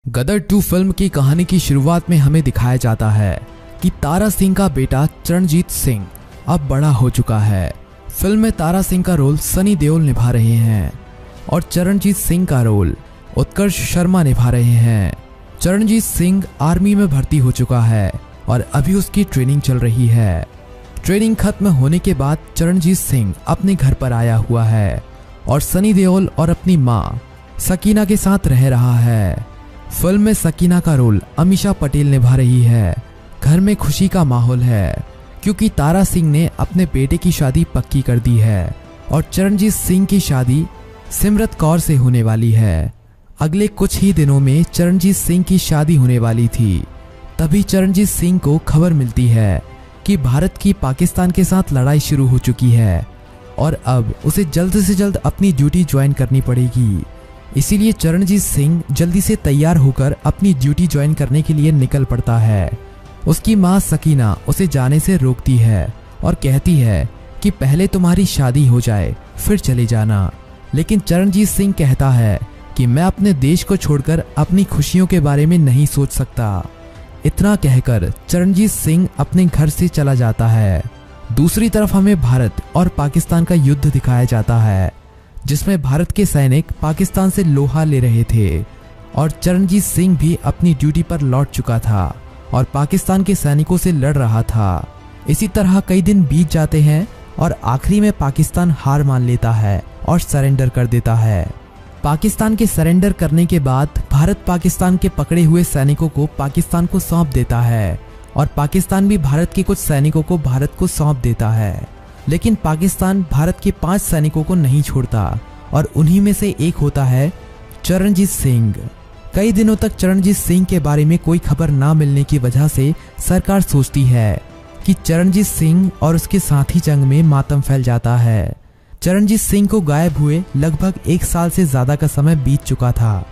गदर 2 film की कहानी की शुरुआत में हमें दिखाया जाता है कि तारा सिंह का बेटा चरणजीत सिंह अब बड़ा हो चुका है। फिल्म में तारा सिंह का रोल सनी देओल निभा रहे हैं और चरणजीत सिंह का रोल उत्कर्ष शर्मा निभा रहे हैं। चरणजीत सिंह आर्मी में भर्ती हो चुका है और अभी उसकी ट्रेनिंग चल रही है। ट्रेनिंग खत्म होने के बाद चरणजीत सिंह अपने घर पर आया हुआ है और सनी देओल और अपनी माँ सकीना के साथ रह रहा है। फिल्म में सकीना का रोल अमीषा पटेल निभा रही है। घर में खुशी का माहौल है क्योंकि तारा सिंह ने अपने बेटे की शादी पक्की कर दी है और चरणजीत सिंह की शादी सिमरत कौर से होने वाली है। अगले कुछ ही दिनों में चरणजीत सिंह की शादी होने वाली थी। तभी चरणजीत सिंह को खबर मिलती है कि भारत की पाकिस्तान के साथ लड़ाई शुरू हो चुकी है और अब उसे जल्द से जल्द अपनी ड्यूटी ज्वाइन करनी पड़ेगी। इसीलिए चरणजीत सिंह जल्दी से तैयार होकर अपनी ड्यूटी ज्वाइन करने के लिए निकल पड़ता है। उसकी माँ सकीना उसे जाने से रोकती है और कहती है कि पहले तुम्हारी शादी हो जाए फिर चले जाना। लेकिन चरणजीत सिंह कहता है कि मैं अपने देश को छोड़कर अपनी खुशियों के बारे में नहीं सोच सकता। इतना कहकर चरणजीत सिंह अपने घर से चला जाता है। दूसरी तरफ हमें भारत और पाकिस्तान का युद्ध दिखाया जाता है जिसमें भारत के सैनिक पाकिस्तान से लोहा ले रहे थे और चरणजीत सिंह भी अपनी ड्यूटी पर लौट चुका था और पाकिस्तान के सैनिकों से लड़ रहा था। इसी तरह कई दिन बीत जाते हैं और आखिरी में पाकिस्तान हार मान लेता है और सरेंडर कर देता है। पाकिस्तान के सरेंडर करने के बाद भारत पाकिस्तान के पकड़े हुए सैनिकों को पाकिस्तान को सौंप देता है और पाकिस्तान भी भारत के कुछ सैनिकों को भारत को सौंप देता है। लेकिन पाकिस्तान भारत के 5 सैनिकों को नहीं छोड़ता और उन्हीं में से एक होता है चरणजीत सिंह। कई दिनों तक चरणजीत सिंह के बारे में कोई खबर ना मिलने की वजह से सरकार सोचती है कि चरणजीत सिंह और उसके साथी जंग में मातम फैल जाता है। चरणजीत सिंह को गायब हुए लगभग 1 साल से ज्यादा का समय बीत चुका था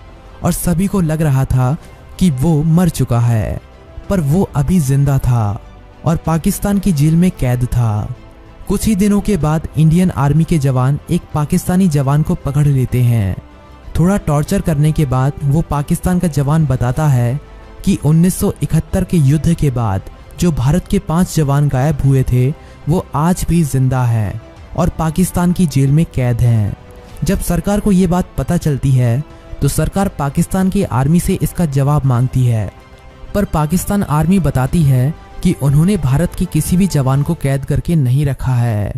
और सभी को लग रहा था कि वो मर चुका है, पर वो अभी जिंदा था और पाकिस्तान की जेल में कैद था। कुछ ही दिनों के बाद इंडियन आर्मी के जवान एक पाकिस्तानी जवान को पकड़ लेते हैं। थोड़ा टॉर्चर करने के बाद वो पाकिस्तान का जवान बताता है कि 1971 के युद्ध के बाद जो भारत के 5 जवान गायब हुए थे वो आज भी जिंदा हैं और पाकिस्तान की जेल में कैद हैं। जब सरकार को ये बात पता चलती है तो सरकार पाकिस्तान की आर्मी से इसका जवाब मांगती है, पर पाकिस्तान आर्मी बताती है कि उन्होंने भारत के किसी भी जवान को कैद करके नहीं रखा है।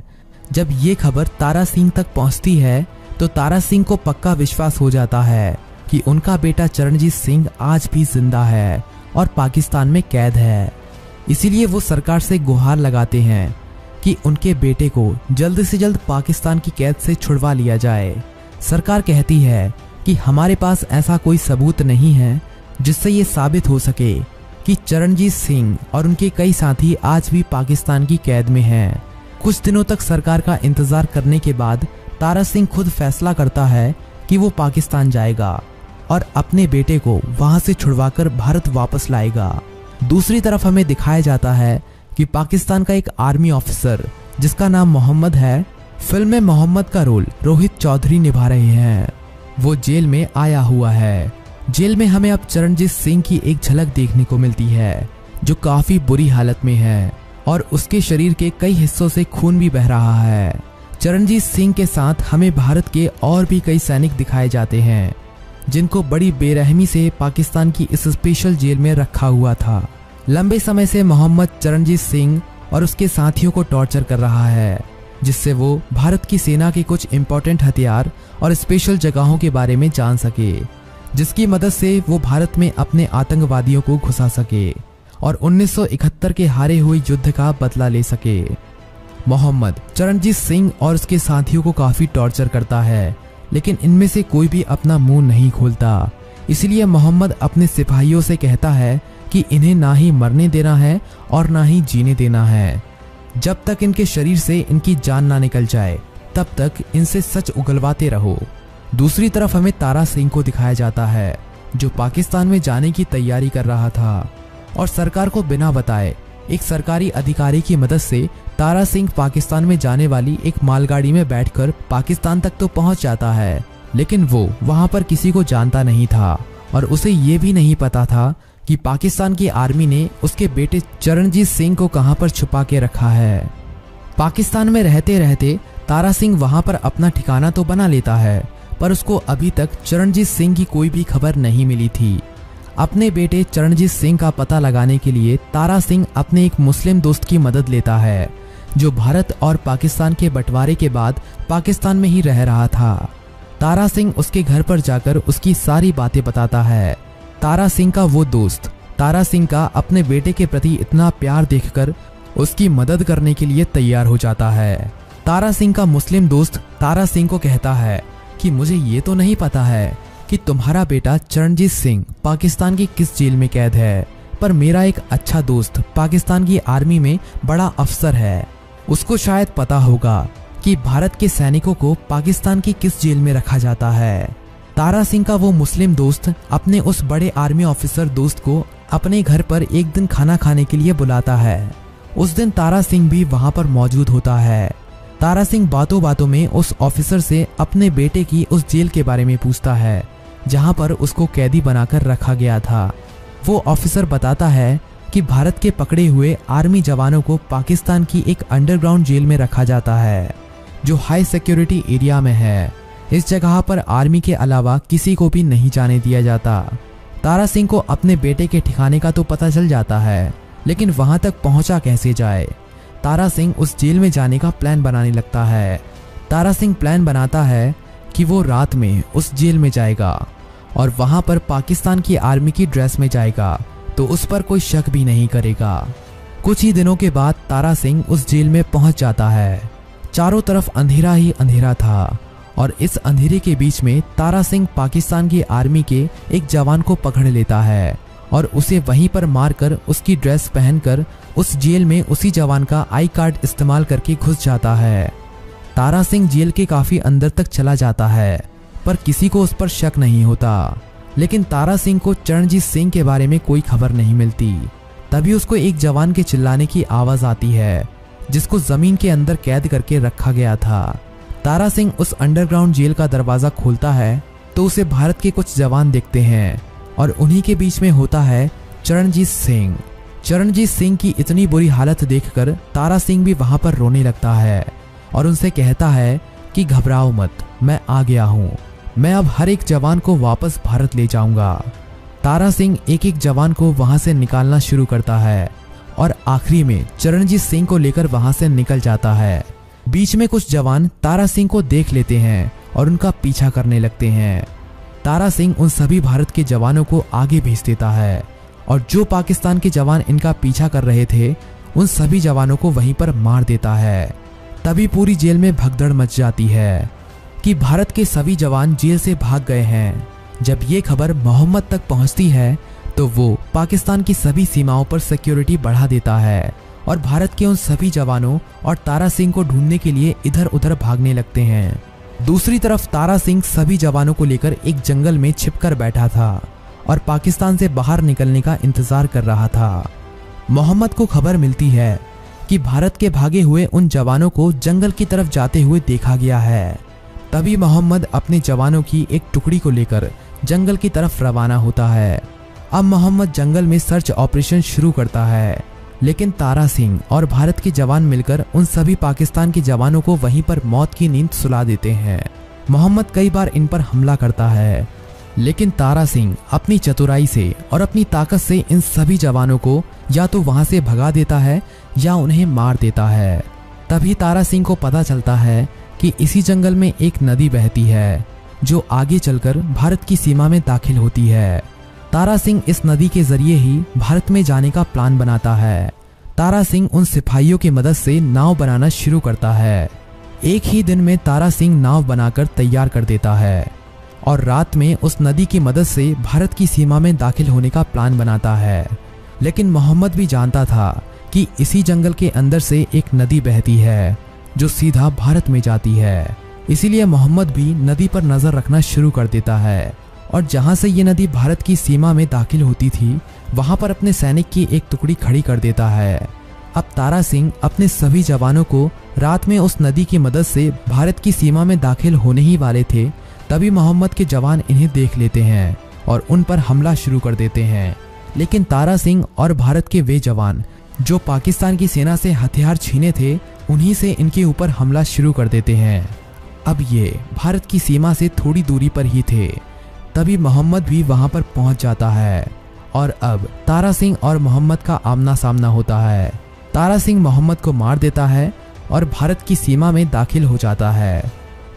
जब ये खबर तारा सिंह तक पहुंचती है तो तारा सिंह को पक्का विश्वास हो जाता है कि उनका बेटा चरणजीत सिंह आज भी जिंदा है और पाकिस्तान में कैद है। इसीलिए वो सरकार से गुहार लगाते हैं कि उनके बेटे को जल्द से जल्द पाकिस्तान की कैद से छुड़वा लिया जाए। सरकार कहती है कि हमारे पास ऐसा कोई सबूत नहीं है जिससे ये साबित हो सके कि चरणजीत सिंह और उनके कई साथी आज भी पाकिस्तान की कैद में हैं। कुछ दिनों तक सरकार का इंतजार करने के बाद तारा सिंह खुद फैसला करता है कि वो पाकिस्तान जाएगा और अपने बेटे को वहां से छुड़वाकर भारत वापस लाएगा। दूसरी तरफ हमें दिखाया जाता है कि पाकिस्तान का एक आर्मी ऑफिसर जिसका नाम मोहम्मद है, फिल्म में मोहम्मद का रोल रोहित चौधरी निभा रहे हैं। वो जेल में आया हुआ है। जेल में हमें अब चरणजीत सिंह की एक झलक देखने को मिलती है जो काफी बुरी हालत में है और उसके शरीर के कई हिस्सों से खून भी बह रहा है। चरणजीत सिंह के साथ हमें भारत के और भी कई सैनिक दिखाए जाते हैं जिनको बड़ी बेरहमी से पाकिस्तान की इस स्पेशल जेल में रखा हुआ था। लंबे समय से मोहम्मद चरणजीत सिंह और उसके साथियों को टॉर्चर कर रहा है जिससे वो भारत की सेना के कुछ इंपॉर्टेंट हथियार और स्पेशल जगहों के बारे में जान सके, जिसकी मदद से वो भारत में अपने आतंकवादियों को घुसा सके और 1971 के हारे हुए युद्ध का बदला ले सके। मोहम्मद चरणजीत सिंह और उसके साथियों को काफी टॉर्चर करता है लेकिन इनमें से कोई भी अपना मुंह नहीं खोलता। इसलिए मोहम्मद अपने सिपाहियों से कहता है कि इन्हें ना ही मरने देना है और ना ही जीने देना है। जब तक इनके शरीर से इनकी जान ना निकल जाए तब तक इनसे सच उगलवाते रहो। दूसरी तरफ हमें तारा सिंह को दिखाया जाता है जो पाकिस्तान में जाने की तैयारी कर रहा था और सरकार को बिना बताए एक सरकारी अधिकारी की मदद से तारा सिंह पाकिस्तान में जाने वाली एक मालगाड़ी में बैठकर पाकिस्तान तक तो पहुंच जाता है, लेकिन वो वहां पर किसी को जानता नहीं था और उसे ये भी नहीं पता था कि पाकिस्तान की आर्मी ने उसके बेटे चरणजीत सिंह को कहां पर छुपा के रखा है। पाकिस्तान में रहते रहते तारा सिंह वहां पर अपना ठिकाना तो बना लेता है, पर उसको अभी तक चरणजीत सिंह की कोई भी खबर नहीं मिली थी। अपने बेटे चरणजीत सिंह का पता लगाने के लिए तारा सिंह अपने एक मुस्लिम दोस्त की मदद लेता है, जो भारत और पाकिस्तान के बंटवारे के बाद पाकिस्तान में ही रह रहा था। तारा सिंह उसके घर पर जाकर उसकी सारी बातें बताता है। तारा सिंह का वो दोस्त तारा सिंह का अपने बेटे के प्रति इतना प्यार देखकर उसकी मदद करने के लिए तैयार हो जाता है। तारा सिंह का मुस्लिम दोस्त तारा सिंह को कहता है कि मुझे ये तो नहीं पता है कि तुम्हारा बेटा चरणजीत सिंह पाकिस्तान की किस जेल में कैद है, पर मेरा एक अच्छा दोस्त पाकिस्तान की आर्मी में बड़ा अफसर है, उसको शायद पता होगा कि भारत के सैनिकों को पाकिस्तान की किस जेल में रखा जाता है। तारा सिंह का वो मुस्लिम दोस्त अपने उस बड़े आर्मी ऑफिसर दोस्त को अपने घर पर एक दिन खाना खाने के लिए बुलाता है। उस दिन तारा सिंह भी वहां पर मौजूद होता है। तारा सिंह बातों बातों में उस ऑफिसर से अपने बेटे की उस जेल के बारे में पूछता है जहां पर उसको कैदी बनाकर रखा गया था। वो ऑफिसर बताता है कि भारत के पकड़े हुए आर्मी जवानों को पाकिस्तान की एक अंडरग्राउंड जेल में रखा जाता है, जो हाई सिक्योरिटी एरिया में है। इस जगह पर आर्मी के अलावा किसी को भी नहीं जाने दिया जाता। तारा सिंह को अपने बेटे के ठिकाने का तो पता चल जाता है, लेकिन वहां तक पहुंचा कैसे जाए। तारा सिंह उस जेल में जाने का प्लान बनाने लगता है। तारा सिंह प्लान बनाता है कि वो रात में उस जेल में जाएगा और वहां पर पाकिस्तान की आर्मी की ड्रेस में जाएगा, तो उस पर कोई शक भी नहीं करेगा। कुछ ही दिनों के बाद तारा सिंह उस जेल में पहुंच जाता है। चारों तरफ अंधेरा ही अंधेरा था और इस अंधेरे के बीच में तारा सिंह पाकिस्तान की आर्मी के एक जवान को पकड़ लेता है और उसे वहीं पर मारकर उसकी ड्रेस पहनकर उस जेल में उसी जवान का आई कार्ड इस्तेमाल करके घुस जाता है। तारा सिंह जेल के काफी अंदर तक चला जाता है, पर किसी को उस पर शक नहीं होता। लेकिन तारा सिंह को चरणजीत सिंह के बारे में कोई खबर नहीं मिलती। तभी उसको एक जवान के चिल्लाने की आवाज आती है, जिसको जमीन के अंदर कैद करके रखा गया था। तारा सिंह उस अंडरग्राउंड जेल का दरवाजा खोलता है तो उसे भारत के कुछ जवान देखते हैं और उन्हीं के बीच में होता है चरणजीत सिंह। चरणजीत सिंह की इतनी बुरी हालत देखकर तारा सिंह भी वहां पर रोने लगता है और उनसे कहता है कि घबराओ मत, मैं आ गया हूँ, मैं अब हर एक जवान को वापस भारत ले जाऊंगा। तारा सिंह एक एक जवान को वहां से निकालना शुरू करता है और आखिरी में चरणजीत सिंह को लेकर वहां से निकल जाता है। बीच में कुछ जवान तारा सिंह को देख लेते हैं और उनका पीछा करने लगते हैं। तारा सिंह उन सभी भारत के जवानों को आगे भेज देता है और जो पाकिस्तान के जवान इनका पीछा कर रहे थे उन सभी जवानों को वहीं पर मार देता है। तभी पूरी जेल में भगदड़ मच जाती है कि भारत के सभी जवान जेल से भाग गए हैं। जब ये खबर मोहम्मद तक पहुंचती है तो वो पाकिस्तान की सभी सीमाओं पर सिक्योरिटी बढ़ा देता है और भारत के उन सभी जवानों और तारा सिंह को ढूंढने के लिए इधर उधर भागने लगते हैं। दूसरी तरफ तारा सिंह सभी जवानों को लेकर एक जंगल में छिपकर बैठा था और पाकिस्तान से बाहर निकलने का इंतजार कर रहा था। मोहम्मद को खबर मिलती है कि भारत के भागे हुए उन जवानों को जंगल की तरफ जाते हुए देखा गया है। तभी मोहम्मद अपने जवानों की एक टुकड़ी को लेकर जंगल की तरफ रवाना होता है। अब मोहम्मद जंगल में सर्च ऑपरेशन शुरू करता है, लेकिन तारा सिंह और भारत के जवान मिलकर उन सभी पाकिस्तान के जवानों को वहीं पर मौत की नींद सुला देते हैं। मोहम्मद कई बार इन पर हमला करता है, लेकिन तारा सिंह अपनी चतुराई से और अपनी ताकत से इन सभी जवानों को या तो वहां से भगा देता है या उन्हें मार देता है। तभी तारा सिंह को पता चलता है कि इसी जंगल में एक नदी बहती है जो आगे चलकर भारत की सीमा में दाखिल होती है। तारा सिंह इस नदी के जरिए ही भारत में जाने का प्लान बनाता है। तारा सिंह उन सिपाहियों की मदद से नाव बनाना शुरू करता है। एक ही दिन में तारा सिंह नाव बनाकर तैयार कर देता है और रात में उस नदी की मदद से भारत की सीमा में दाखिल होने का प्लान बनाता है। लेकिन मोहम्मद भी जानता था कि इसी जंगल के अंदर से एक नदी बहती है जो सीधा भारत में जाती है। इसीलिए मोहम्मद भी नदी पर नजर रखना शुरू कर देता है और जहां से ये नदी भारत की सीमा में दाखिल होती थी वहां पर अपने सैनिक की एक टुकड़ी खड़ी कर देता है। अब तारा सिंह अपने सभी जवानों को रात में उस नदी की मदद से भारत की सीमा में दाखिल होने ही वाले थे, तभी मोहम्मद के जवान इन्हें देख लेते हैं और उन पर हमला शुरू कर देते हैं। लेकिन तारा सिंह और भारत के वे जवान जो पाकिस्तान की सेना से हथियार छीने थे, उन्हीं से इनके ऊपर हमला शुरू कर देते हैं। अब ये भारत की सीमा से थोड़ी दूरी पर ही थे। तभी मोहम्मद भी वहां पर पहुंच जाता है और अब तारा सिंह और मोहम्मद का आमना सामना होता है। तारा सिंह मोहम्मद को मार देता है और भारत की सीमा में दाखिल हो जाता है।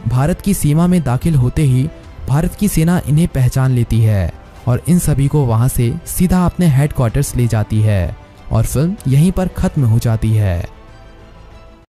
भारत की सीमा में दाखिल होते ही भारत की सेना इन्हें पहचान लेती है और इन सभी को वहां से सीधा अपने हेडक्वार्टर्स ले जाती है और फिल्म यहीं पर खत्म हो जाती है।